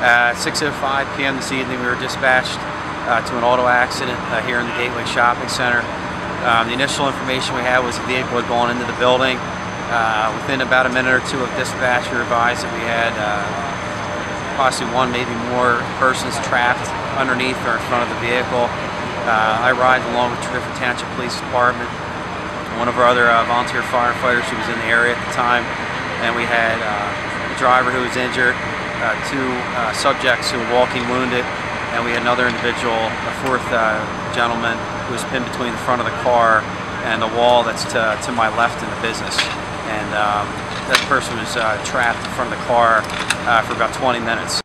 At 6:05 p.m. this evening, we were dispatched to an auto accident here in the Gateway Shopping Center. The initial information we had was the vehicle had gone into the building. Within about a minute or two of dispatch, we were advised that we had possibly one, maybe more persons trapped underneath or in front of the vehicle. I arrived along with Tredyffrin Township Police Department, one of our other volunteer firefighters who was in the area at the time, and we had a driver who was injured, two subjects who were walking wounded, and we had another individual, a fourth gentleman, who was pinned between the front of the car and the wall that's to my left in the business. And that person was trapped in front of the car for about 20 minutes.